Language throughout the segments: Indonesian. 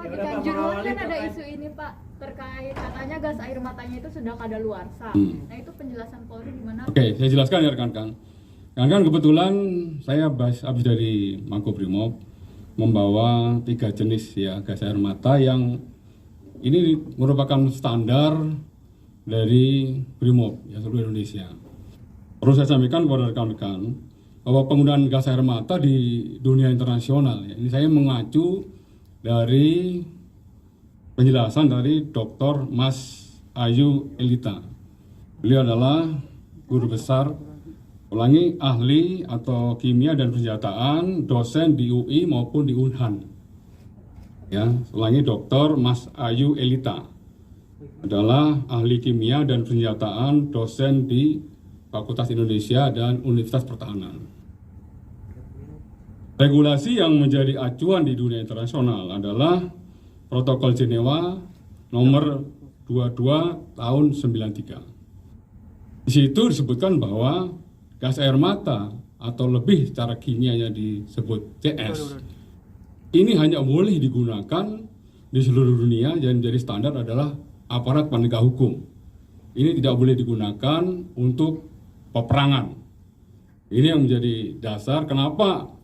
Pak, di Kanjuruhan kan ada isu ini Pak, terkait katanya gas air matanya itu sudah kadaluarsa. Nah itu penjelasan Polri gimana? Oke, saya jelaskan ya rekan-rekan. Rekan-rekan, kebetulan saya habis dari Makobrimob membawa 3 jenis ya gas air mata yang ini merupakan standar dari Brimob ya seluruh Indonesia. Perlu saya sampaikan kepada rekan-rekan bahwa penggunaan gas air mata di dunia internasional ya, ini saya mengacu dari penjelasan dari Dr. Mas Ayu Elita. Beliau adalah guru besar, ahli atau kimia dan persenjataan, dosen di UI maupun di Unhan. Ya, Dr. Mas Ayu Elita adalah ahli kimia dan persenjataan, dosen di Fakultas Indonesia dan Universitas Pertahanan. Regulasi yang menjadi acuan di dunia internasional adalah Protokol Jenewa nomor 22 tahun 93. Di situ disebutkan bahwa gas air mata atau lebih secara kimianya disebut CS ini hanya boleh digunakan di seluruh dunia dan menjadi standar adalah aparat penegak hukum. Ini tidak boleh digunakan untuk peperangan. Ini yang menjadi dasar kenapa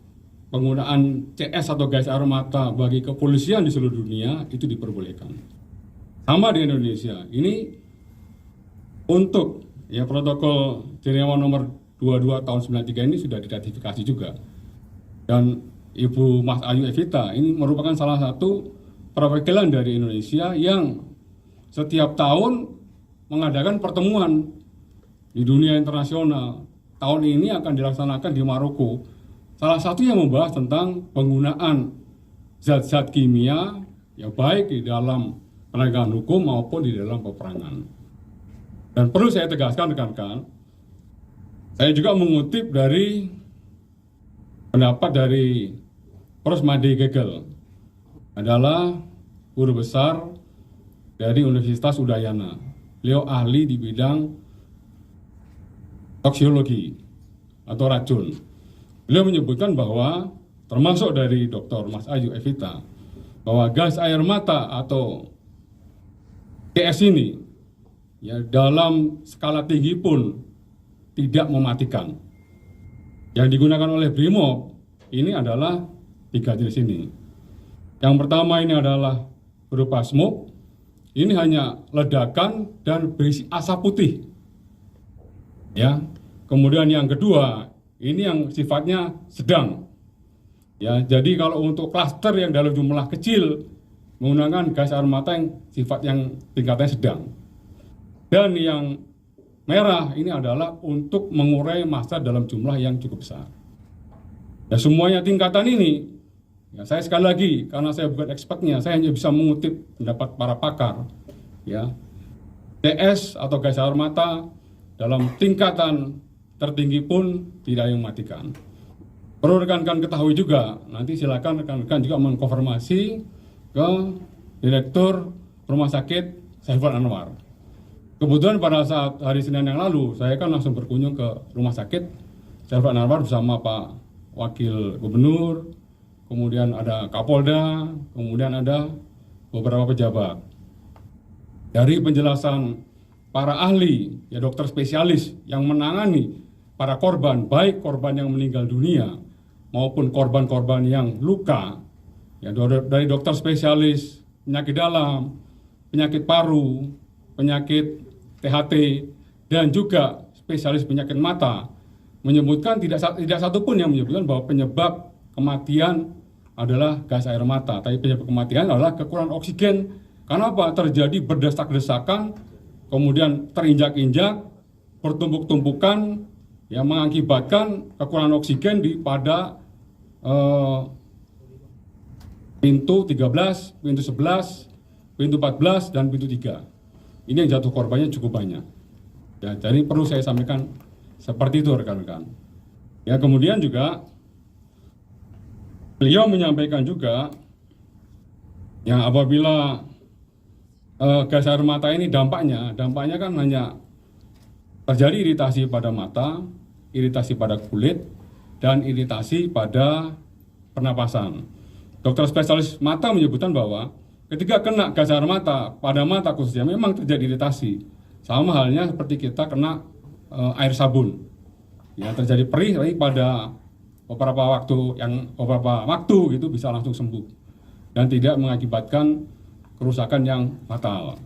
penggunaan CS atau gas air mata bagi kepolisian di seluruh dunia itu diperbolehkan. Sama di Indonesia. Ini untuk ya protokol Jenewa nomor 22 tahun 93 ini sudah diratifikasi juga. Dan Ibu Mas Ayu Evita ini merupakan salah satu perwakilan dari Indonesia yang setiap tahun mengadakan pertemuan di dunia internasional. Tahun ini akan dilaksanakan di Maroko. Salah satu yang membahas tentang penggunaan zat-zat kimia ya baik di dalam penegakan hukum maupun di dalam peperangan. Dan perlu saya tegaskan rekan-rekan, saya juga mengutip dari pendapat dari Prof. Made Gegel, adalah guru besar dari Universitas Udayana. Beliau ahli di bidang toksiologi atau racun. Beliau menyebutkan bahwa termasuk dari Dr. Mas Ayu Evita bahwa gas air mata atau CS ini ya dalam skala tinggi pun tidak mematikan. Yang digunakan oleh Brimob ini adalah 3 jenis ini. Yang pertama ini adalah berupa smoke. Ini hanya ledakan dan berisi asap putih. Ya. Kemudian yang kedua, ini yang sifatnya sedang. Ya, jadi kalau untuk klaster yang dalam jumlah kecil menggunakan gas air mata yang sifat yang tingkatnya sedang. Dan yang merah ini adalah untuk mengurai massa dalam jumlah yang cukup besar. Ya, semuanya tingkatan ini, ya, saya sekali lagi karena saya bukan expertnya, saya hanya bisa mengutip pendapat para pakar. Ya, TS atau gas air mata dalam tingkatan tertinggi pun tidak yang mematikan. Perlu rekan-rekan ketahui juga, nanti silakan rekan-rekan juga mengkonfirmasi ke Direktur Rumah Sakit Saiful Anwar. Kebetulan pada saat hari Senin yang lalu, saya kan langsung berkunjung ke Rumah Sakit Saiful Anwar bersama Pak Wakil Gubernur, kemudian ada Kapolda, kemudian ada beberapa pejabat. Dari penjelasan para ahli, ya dokter spesialis yang menangani para korban, baik korban yang meninggal dunia maupun korban-korban yang luka, ya dari dokter spesialis penyakit dalam, penyakit paru, penyakit THT, dan juga spesialis penyakit mata, menyebutkan tidak satu pun yang menyebutkan bahwa penyebab kematian adalah gas air mata, tapi penyebab kematian adalah kekurangan oksigen. Karena apa? Terjadi berdesak-desakan, kemudian terinjak-injak, bertumpuk-tumpukan, yang mengakibatkan kekurangan oksigen pada pintu 13, pintu 11, pintu 14, dan pintu 3. Ini yang jatuh korbannya cukup banyak. Ya, jadi perlu saya sampaikan seperti itu rekan-rekan. Ya, kemudian juga beliau menyampaikan juga yang apabila gas air mata ini dampaknya kan hanya terjadi iritasi pada mata, iritasi pada kulit, dan iritasi pada pernapasan. Dokter spesialis mata menyebutkan bahwa ketika kena gas air mata, pada mata khususnya memang terjadi iritasi. Sama halnya seperti kita kena air sabun. Ya, terjadi perih tapi pada beberapa waktu gitu bisa langsung sembuh dan tidak mengakibatkan kerusakan yang fatal.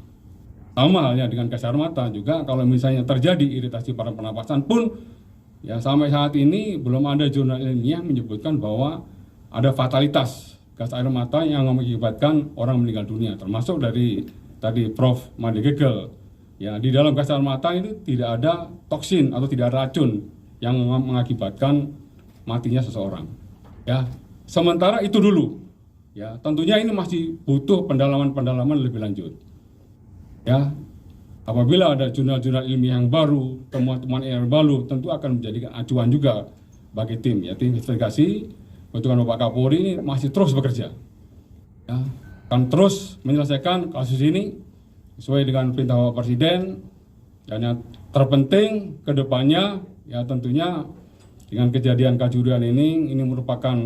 Sama halnya dengan gas air mata juga, kalau misalnya terjadi iritasi pada pernapasan pun, ya sampai saat ini belum ada jurnal ilmiah menyebutkan bahwa ada fatalitas gas air mata yang mengakibatkan orang meninggal dunia, termasuk dari tadi Prof. Madegegel. Ya, di dalam gas air mata itu tidak ada toksin atau tidak ada racun yang mengakibatkan matinya seseorang. Ya, sementara itu dulu. Ya, tentunya ini masih butuh pendalaman lebih lanjut. Ya, apabila ada jurnal-jurnal ilmiah yang baru, temuan-temuan yang baru, tentu akan menjadikan acuan juga bagi tim. Ya, tim investigasi, bentukan Bapak Kapolri ini masih terus bekerja. Ya, akan terus menyelesaikan kasus ini sesuai dengan perintah Bapak Presiden. Dan yang terpenting ke depannya, ya tentunya dengan kejadian Kanjuruhan ini merupakan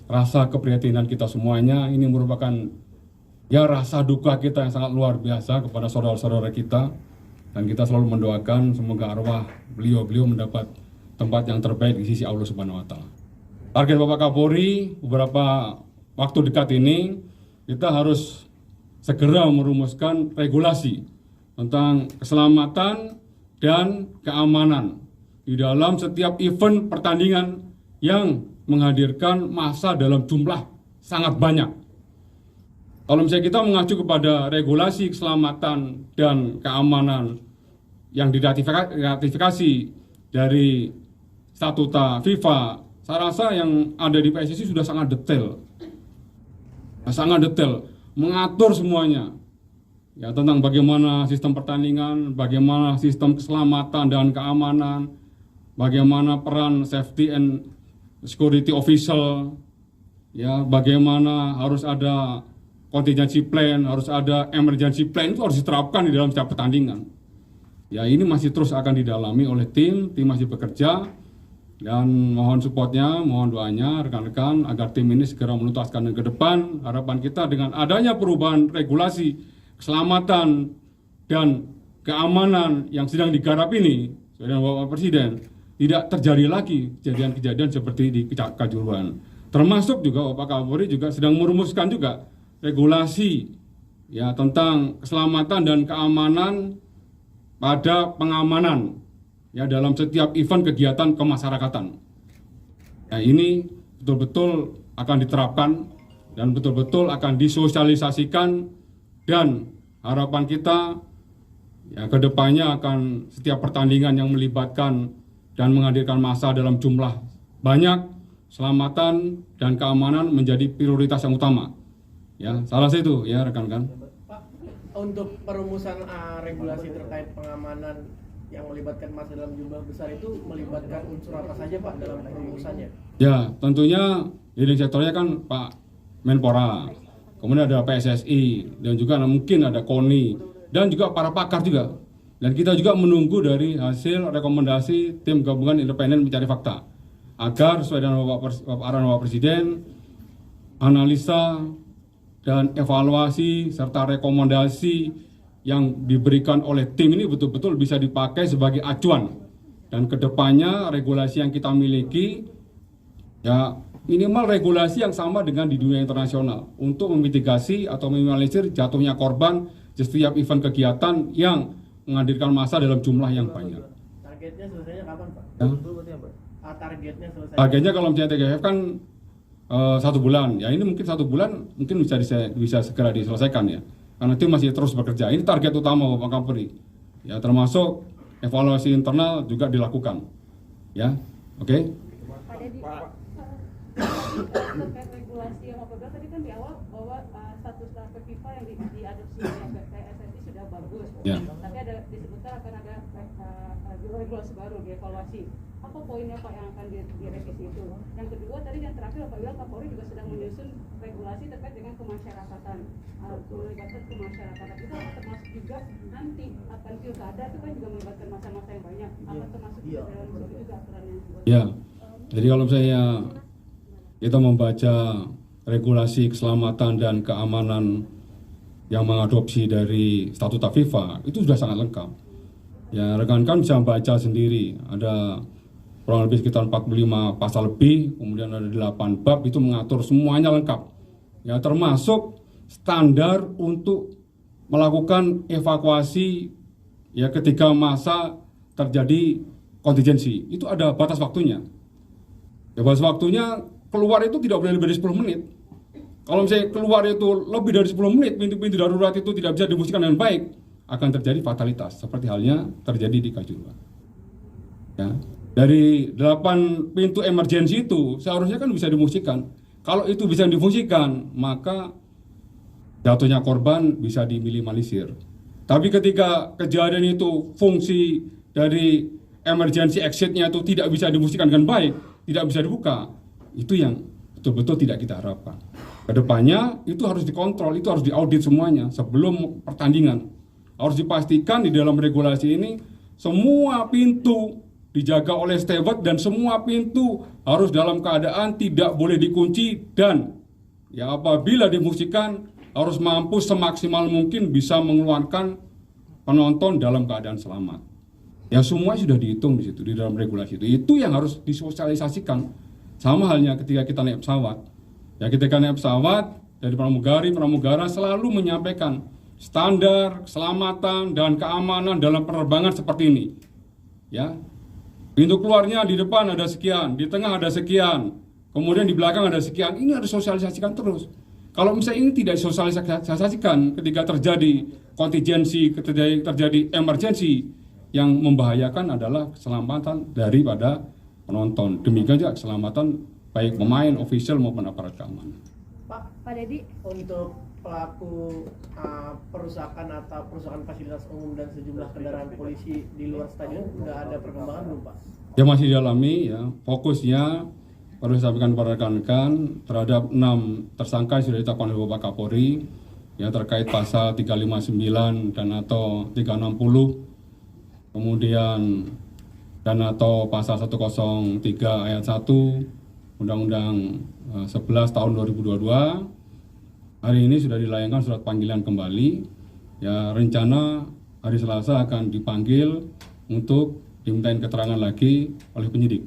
rasa keprihatinan kita semuanya. Ini merupakan ya rasa duka kita yang sangat luar biasa kepada saudara-saudara kita. Dan kita selalu mendoakan semoga arwah beliau mendapat tempat yang terbaik di sisi Allah Subhanahu wa Ta'ala. Target Bapak Kapolri beberapa waktu dekat ini, kita harus segera merumuskan regulasi tentang keselamatan dan keamanan di dalam setiap event pertandingan yang menghadirkan massa dalam jumlah sangat banyak. Kalau misalnya kita mengacu kepada regulasi keselamatan dan keamanan yang diratifikasi dari statuta FIFA, saya rasa yang ada di PSSI sudah sangat detail. Sangat detail mengatur semuanya. Ya, tentang bagaimana sistem pertandingan, bagaimana sistem keselamatan dan keamanan, bagaimana peran safety and security official, ya, bagaimana harus ada contingency plan, harus ada emergency plan, itu harus diterapkan di dalam setiap pertandingan. Ya, ini masih terus akan didalami oleh tim masih bekerja, dan mohon supportnya, mohon doanya rekan-rekan agar tim ini segera menuntaskan ke depan. Harapan kita dengan adanya perubahan regulasi keselamatan dan keamanan yang sedang digarap ini, dengan Bapak Presiden, tidak terjadi lagi kejadian-kejadian seperti di Kanjuruhan. Termasuk juga Bapak Kapolri juga sedang merumuskan juga regulasi ya tentang keselamatan dan keamanan pada pengamanan ya dalam setiap event kegiatan kemasyarakatan. Nah, ini betul-betul akan diterapkan dan betul-betul akan disosialisasikan, dan harapan kita ya kedepannya akan setiap pertandingan yang melibatkan dan menghadirkan massa dalam jumlah banyak, keselamatan dan keamanan menjadi prioritas yang utama. Ya, salah satu ya rekan-rekan. Pak, untuk perumusan regulasi terkait pengamanan yang melibatkan massa dalam jumlah besar itu melibatkan unsur apa saja Pak dalam perumusannya? Ya, tentunya leading sektornya kan Pak Menpora, kemudian ada PSSI, dan juga mungkin ada KONI, dan juga para pakar juga. Dan kita juga menunggu dari hasil rekomendasi tim gabungan independen mencari fakta, agar sesuai dengan arahan Bapak Presiden, analisa dan evaluasi serta rekomendasi yang diberikan oleh tim ini betul-betul bisa dipakai sebagai acuan, dan kedepannya regulasi yang kita miliki ya minimal regulasi yang sama dengan di dunia internasional untuk memitigasi atau meminimalisir jatuhnya korban di setiap event kegiatan yang menghadirkan massa dalam jumlah yang banyak. Targetnya selesainya kapan Pak? Ya. Targetnya selesai. Targetnya kalau misalnya TGF kan 1 bulan, ya ini mungkin 1 bulan mungkin bisa segera diselesaikan ya. Karena tim masih terus bekerja. Ini target utama Bapak Kapolri. Ya, termasuk evaluasi internal juga dilakukan. Ya, oke. Pak Dedi, terkait regulasi yang apabila tadi kan di awal bahwa status FIFA yang diadopsi oleh PSSI sudah bagus. Ya. Tapi ada disebutkan akan ada regulasi baru, dievaluasi. Apa poinnya Pak yang akan direvisi itu? Yang kedua tadi yang terakhir apabila Kapolri juga sedang menyusun regulasi terkait dengan kemasyarakatan, melibatkan kemasyarakatan itu termasuk juga nanti akan pilkada itu kan juga melibatkan masa-masa yang banyak. Apa termasuk dalam itu juga aturan yang dibuat? Ya. Jadi kalau saya kita membaca regulasi keselamatan dan keamanan yang mengadopsi dari Statuta FIFA itu sudah sangat lengkap. Ya, rekan-rekan bisa baca sendiri, ada kurang lebih sekitar 45 pasal lebih, kemudian ada 8 bab, itu mengatur semuanya lengkap. Ya, termasuk standar untuk melakukan evakuasi ya ketika masa terjadi kontingensi. Itu ada batas waktunya. Ya, batas waktunya keluar itu tidak boleh lebih dari 10 menit. Kalau misalnya keluar itu lebih dari 10 menit, pintu-pintu darurat itu tidak bisa difungsikan dengan baik, akan terjadi fatalitas seperti halnya terjadi di Kanjuruhan. Ya. Dari 8 pintu emergensi itu seharusnya kan bisa difungsikan. Kalau itu bisa difungsikan, maka jatuhnya korban bisa diminimalisir. Tapi ketika kejadian itu fungsi dari emergency exit-nya itu tidak bisa difungsikan dengan baik, tidak bisa dibuka, itu yang betul-betul tidak kita harapkan. Kedepannya itu harus dikontrol, itu harus diaudit semuanya sebelum pertandingan. Harus dipastikan di dalam regulasi ini semua pintu dijaga oleh steward dan semua pintu harus dalam keadaan tidak boleh dikunci dan ya apabila difungsikan harus mampu semaksimal mungkin bisa mengeluarkan penonton dalam keadaan selamat. Ya semua sudah dihitung di situ di dalam regulasi itu. Itu yang harus disosialisasikan. Sama halnya ketika kita naik pesawat. Ya ketika naik pesawat dari pramugara selalu menyampaikan standar keselamatan dan keamanan dalam penerbangan seperti ini. Ya. Pintu keluarnya di depan ada sekian, di tengah ada sekian, kemudian di belakang ada sekian. Ini harus sosialisasikan terus. Kalau misalnya ini tidak disosialisasikan ketika terjadi kontingensi, terjadi emergensi, yang membahayakan adalah keselamatan daripada penonton. Demikian juga keselamatan baik pemain, official maupun aparat keamanan. Pak Dedi, Untuk pelaku perusakan atau perusakan fasilitas umum dan sejumlah kendaraan polisi di luar stadion udah ada perkembangan belum, Pak? Ya masih didalami ya. Fokusnya perlu disampaikan kepada rekan-rekan terhadap 6 tersangka yang sudah ditetapkan oleh Bapak Kapolri ya terkait pasal 359 dan atau 360, kemudian dan atau pasal 103 ayat 1 Undang-Undang 11 tahun 2022. Hari ini sudah dilayangkan surat panggilan kembali. Ya, rencana hari Selasa akan dipanggil untuk dimintain keterangan lagi oleh penyidik.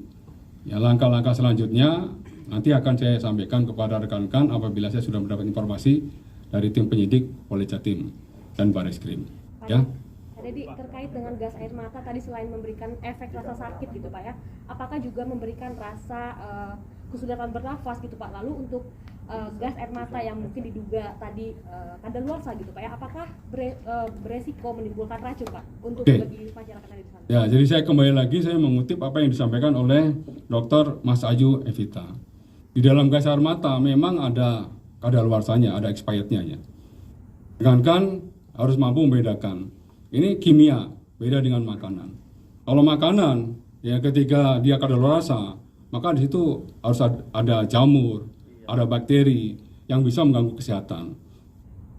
Ya, langkah-langkah selanjutnya nanti akan saya sampaikan kepada rekan-rekan apabila saya sudah mendapat informasi dari tim penyidik Polda Jatim dan Bareskrim. Ya. Jadi terkait dengan gas air mata tadi selain memberikan efek rasa sakit gitu Pak ya, apakah juga memberikan rasa kesulitan bernafas gitu Pak? Lalu untuk gas air mata yang mungkin diduga tadi kadaluarsa gitu Pak ya, apakah beresiko menimbulkan racun Pak untuk bagi masyarakat yang di sana? Ya, jadi saya kembali lagi saya mengutip apa yang disampaikan oleh Dr. Mas Ayu Evita. Di dalam gas air mata memang ada kadaluarsanya, ada expirednya ya. Kan harus mampu membedakan. Ini kimia, beda dengan makanan. Kalau makanan, ya ketika dia kadaluarsa, maka di situ harus ada jamur, ada bakteri yang bisa mengganggu kesehatan.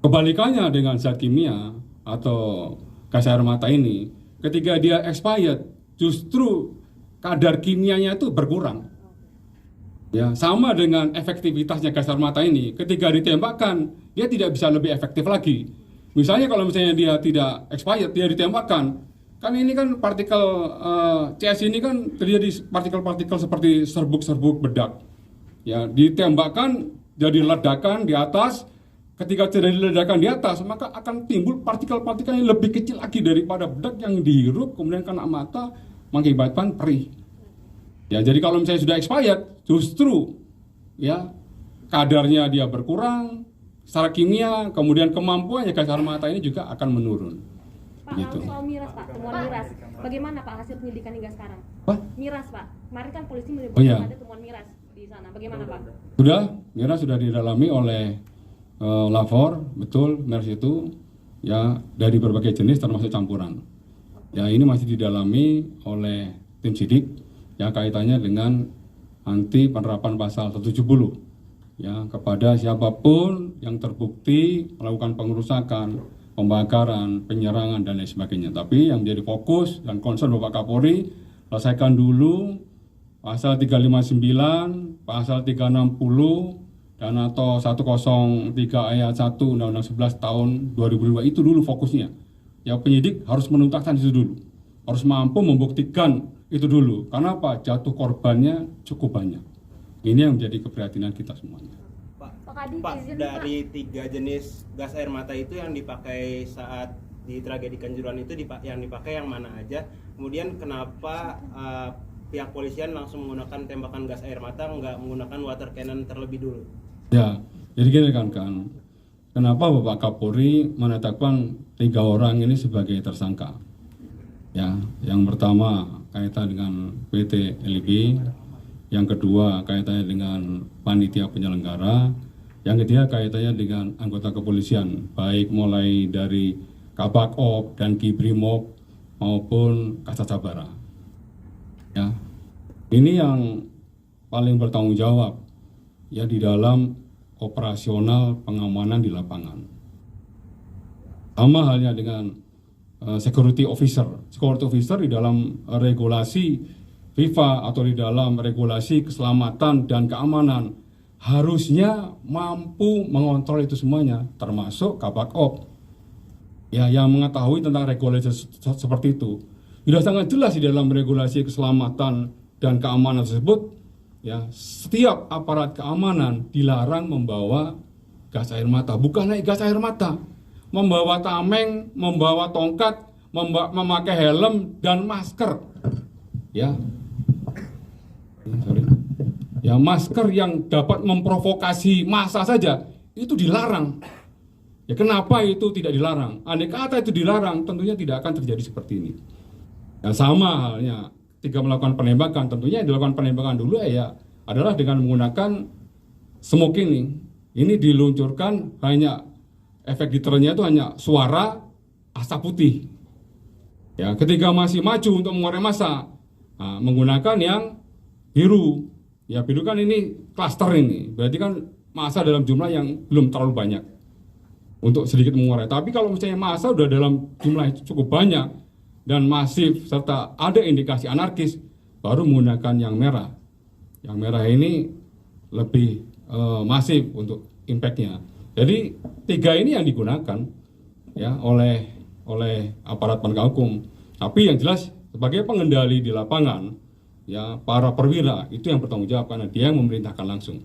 Kebalikannya dengan zat kimia atau gas air mata ini, ketika dia expired, justru kadar kimianya itu berkurang. Ya, sama dengan efektivitasnya gas air mata ini, ketika ditembakkan, dia tidak bisa lebih efektif lagi. Misalnya kalau misalnya dia tidak expired, dia ditembakkan, kan ini kan partikel CS ini kan terjadi partikel-partikel seperti serbuk-serbuk bedak. Ya, ditembakkan jadi ledakan di atas. Ketika terjadi ledakan di atas, maka akan timbul partikel-partikel yang lebih kecil lagi daripada bedak yang dihirup kemudian kena mata mengakibatkan perih. Ya, jadi kalau misalnya sudah expired, justru ya kadarnya dia berkurang secara kimia, kemudian kemampuannya gas air mata ini juga akan menurun. Pak, Gitu. soal miras Pak, temuan miras, bagaimana Pak hasil penyelidikan hingga sekarang? Apa? Miras Pak, kemarin kan polisi menyebutkan Oh, iya. ada temuan miras di sana, bagaimana Pak? Miras sudah didalami oleh Lafor, betul miras itu ya dari berbagai jenis termasuk campuran. Ya ini masih didalami oleh tim sidik ya kaitannya dengan anti penerapan pasal 170 ya kepada siapapun yang terbukti melakukan pengerusakan, pembakaran, penyerangan dan lain sebagainya. Tapi yang menjadi fokus dan concern Bapak Kapolri, selesaikan dulu pasal 359, pasal 360 dan atau 103 ayat 1 Undang-Undang 11 tahun 2002 itu dulu fokusnya. Ya penyidik harus menuntaskan itu dulu, harus mampu membuktikan itu dulu. Karena apa? Jatuh korbannya cukup banyak. Ini yang menjadi keprihatinan kita semuanya. Pak Kadif, Pak, izin, dari 3 jenis gas air mata itu yang dipakai saat di tragedi Kanjuruhan itu yang dipakai yang mana aja? Kemudian kenapa pihak polisian langsung menggunakan tembakan gas air mata, nggak menggunakan water cannon terlebih dulu? Ya, jadi gini kan, kenapa Bapak Kapolri menetapkan 3 orang ini sebagai tersangka? Ya, yang pertama kaitan dengan PT LIB, yang kedua kaitannya dengan panitia penyelenggara, yang ketiga kaitannya dengan anggota kepolisian, baik mulai dari Kabak-op dan Kibrimob maupun Kasat Sabara. Ya, ini yang paling bertanggung jawab ya di dalam operasional pengamanan di lapangan. Sama halnya dengan security officer. Security officer di dalam regulasi FIFA atau di dalam regulasi keselamatan dan keamanan harusnya mampu mengontrol itu semuanya, termasuk Kabak-op. Ya, yang mengetahui tentang regulasi seperti itu. Sudah sangat jelas di dalam regulasi keselamatan dan keamanan tersebut, ya, setiap aparat keamanan dilarang membawa gas air mata. Bukan naik gas air mata, membawa tameng, membawa tongkat, memakai helm dan masker. Ya, ya, masker yang dapat memprovokasi massa saja itu dilarang. Ya, kenapa itu tidak dilarang? Andai kata itu dilarang, tentunya tidak akan terjadi seperti ini. Dan sama halnya ketika melakukan penembakan, tentunya yang dilakukan penembakan dulu ya adalah dengan menggunakan smoke ini. Ini diluncurkan hanya efek deternya itu hanya suara asap putih. Ya, ketika masih maju untuk mengurai massa, menggunakan yang biru. Ya, biru kan ini klaster ini. Berarti kan massa dalam jumlah yang belum terlalu banyak untuk sedikit mengurai. Tapi kalau misalnya massa udah dalam jumlah yang cukup banyak dan masif serta ada indikasi anarkis, baru menggunakan yang merah. Yang merah ini lebih masif untuk impactnya. Jadi 3 ini yang digunakan ya oleh aparat penegak hukum. Tapi yang jelas sebagai pengendali di lapangan, ya para perwira itu yang bertanggung jawab karena dia yang memerintahkan langsung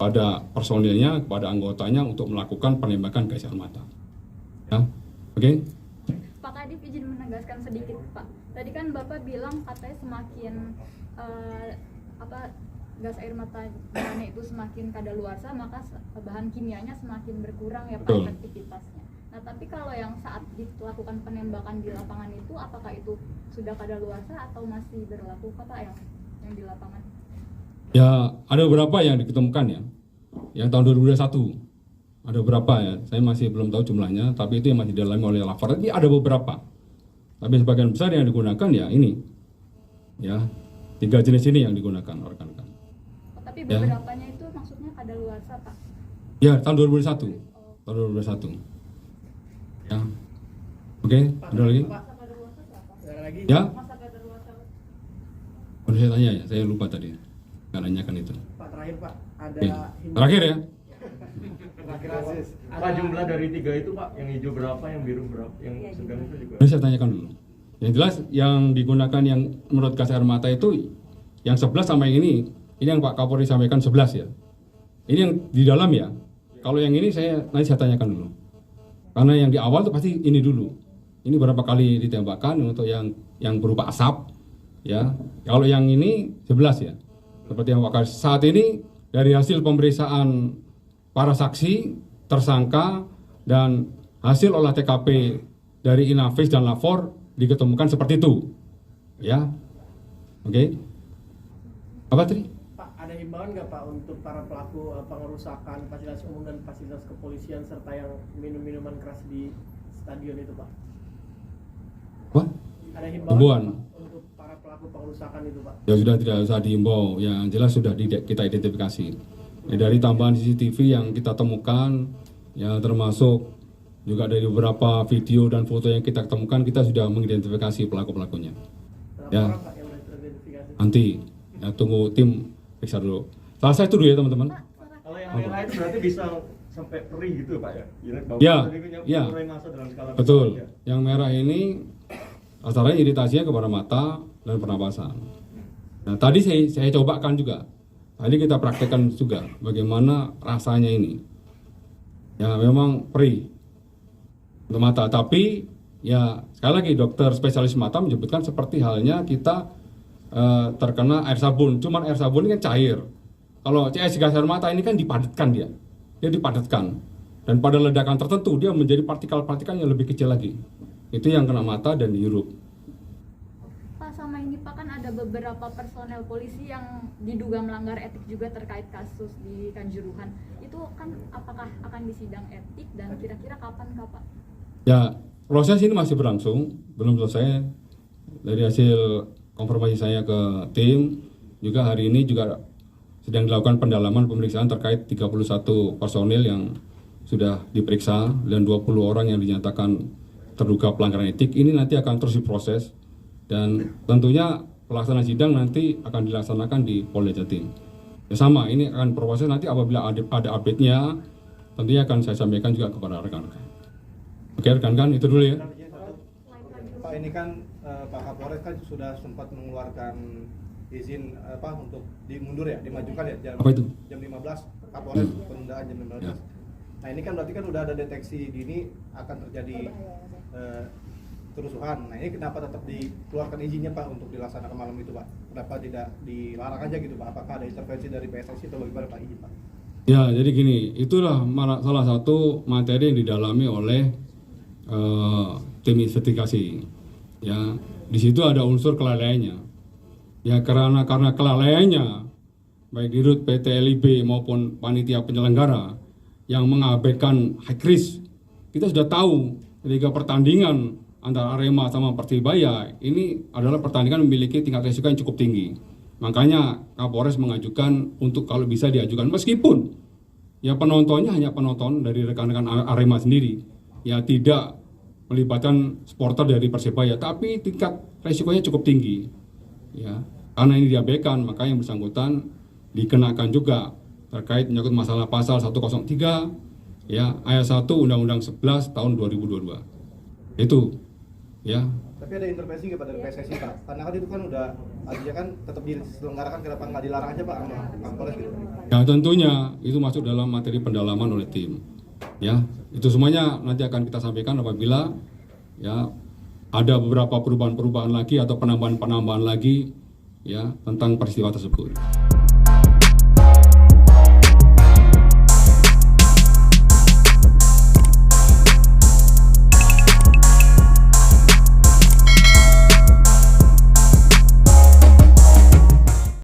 pada personilnya, kepada anggotanya untuk melakukan penembakan gas air mata. Ya, oke. Pak Kadif, izin menegaskan sedikit, Pak. Tadi kan Bapak bilang katanya semakin gas air matanya itu semakin kadaluarsa, maka bahan kimianya semakin berkurang ya Pak, Betul. efektivitasnya. Nah, tapi kalau yang saat dilakukan penembakan di lapangan itu, apakah itu sudah kadaluarsa atau masih berlaku Pak yang di lapangan? Ya, ada beberapa yang diketemukan ya. Yang tahun 2021 ada beberapa ya. Saya masih belum tahu jumlahnya, tapi itu yang masih didalami oleh Lafor. Ini ada beberapa. Tapi sebagian besar yang digunakan ya ini. Ya, 3 jenis ini yang digunakan rekan-rekan. Tapi Ya. beberapanya itu maksudnya kadaluarsa Pak. Ya, tahun 2021. Tahun 2021. Ya. Oke, ada lagi? Pak, ada lagi? Ya, Masa kadaluarsa udah saya tanya ya, saya lupa tadi. Nggak nanyakan itu. Pak, terakhir Pak, ada Oke. himbauan- Terakhir ya. terakhir Aziz. Pak, jumlah dari 3 itu Pak, yang hijau berapa, yang biru berapa, yang sedang itu juga? Ini saya tanyakan dulu. Yang jelas yang digunakan yang menurut gas air mata itu yang 11 sama yang ini yang Pak Kapolri sampaikan 11 ya. Ini yang di dalam ya. Kalau yang ini nanti saya tanyakan dulu. Karena yang di awal itu pasti ini dulu. Ini berapa kali ditembakkan untuk yang berupa asap ya. Kalau yang ini 11 ya. Seperti yang Pak Kapolri saat ini dari hasil pemeriksaan para saksi, tersangka dan hasil olah TKP dari Inavis dan Lafor diketemukan seperti itu. Ya. Oke. Apa tadi? Pak, ada himbauan nggak Pak untuk para pelaku pengerusakan fasilitas umum dan fasilitas kepolisian serta yang minum-minuman keras di stadion itu Pak? Wah, Ada himbauan himbauan. Pak, untuk para pelaku pengerusakan itu Pak? ya sudah tidak usah diimbau. Yang jelas sudah kita identifikasi. Ya, dari tambahan CCTV yang kita temukan, ya termasuk juga dari beberapa video dan foto yang kita temukan, kita sudah mengidentifikasi pelaku-pelakunya. Berapa Ya. orang Pak yang sudah teridentifikasi? Nanti ya tunggu tim periksa dulu. Selesai itu dulu ya teman-teman. Pak, Kalau yang merah itu berarti bisa sampai perih gitu Pak ya? Ya, Tadi kan ya. mengurai massa dalam skala besar Betul. aja. Yang merah ini asalnya iritasinya kepada mata dan pernapasan. Nah, tadi saya cobakan juga. Tadi kita praktekkan juga bagaimana rasanya ini. Ya, memang perih untuk mata, tapi ya sekali lagi dokter spesialis mata menyebutkan seperti halnya kita terkena air sabun. Cuman air sabun ini kan cair. Kalau CS gas air mata ini kan dipadatkan dia dipadatkan, dan pada ledakan tertentu dia menjadi partikel-partikel yang lebih kecil lagi. Itu yang kena mata dan dihirup. Pak, sama ini Pak, kan ada beberapa personel polisi yang diduga melanggar etik juga terkait kasus di Kanjuruhan. Itu kan apakah akan disidang etik dan kira-kira kapan Pak? Ya, proses ini masih berlangsung, belum selesai. Dari hasil konfirmasi saya ke tim, juga hari ini juga sedang dilakukan pendalaman pemeriksaan terkait 31 personil yang sudah diperiksa dan 20 orang yang dinyatakan terduga pelanggaran etik. Ini nanti akan terus diproses dan tentunya pelaksanaan sidang nanti akan dilaksanakan di Polda Jatim. Ya sama, ini akan berproses nanti apabila ada update-nya tentunya akan saya sampaikan juga kepada rekan-rekan. Oke rekan-rekan, itu dulu ya. Pak, ini kan Pak Kapolres kan sudah sempat mengeluarkan izin untuk dimundur ya, dimajukan ya Apa itu? jam 15 Kapolres penundaan jam 15. Ya. Nah ini kan berarti kan udah ada deteksi dini akan terjadi kerusuhan. Nah ini kenapa tetap dikeluarkan izinnya Pak untuk dilaksanakan malam itu Pak? Kenapa tidak dilarang aja gitu Pak? Apakah ada intervensi dari PSSI atau bagaimana Pak izin Pak? Ya, jadi gini, itulah salah satu materi yang didalami oleh tim investigasi. Ya, di situ ada unsur kelalaiannya. Ya, karena kelalaiannya baik di RUT PT LIB maupun panitia penyelenggara yang mengabaikan high risk. Kita sudah tahu ketika pertandingan antara Arema sama Persibaya ini adalah pertandingan memiliki tingkat risiko yang cukup tinggi. Makanya Kapolres mengajukan untuk kalau bisa diajukan meskipun ya penontonnya hanya penonton dari rekan-rekan Arema sendiri. Ya tidak melibatkan supporter dari Persibaya, tapi tingkat risikonya cukup tinggi. Ya, karena ini diabaikan, maka yang bersangkutan dikenakan juga terkait menyangkut masalah pasal 103 ya ayat 1 Undang-Undang 11 tahun 2022. Itu ya. Tapi ada intervensi nggak Pak dari PSSI Pak? Karena kan itu kan udah artinya kan tetap diselenggarakan, kenapa nggak dilarang aja Pak sama Kapolres gitu? Ya tentunya itu masuk dalam materi pendalaman oleh tim. Ya, itu semuanya nanti akan kita sampaikan apabila ya ada beberapa perubahan-perubahan lagi atau penambahan-penambahan lagi ya tentang peristiwa tersebut.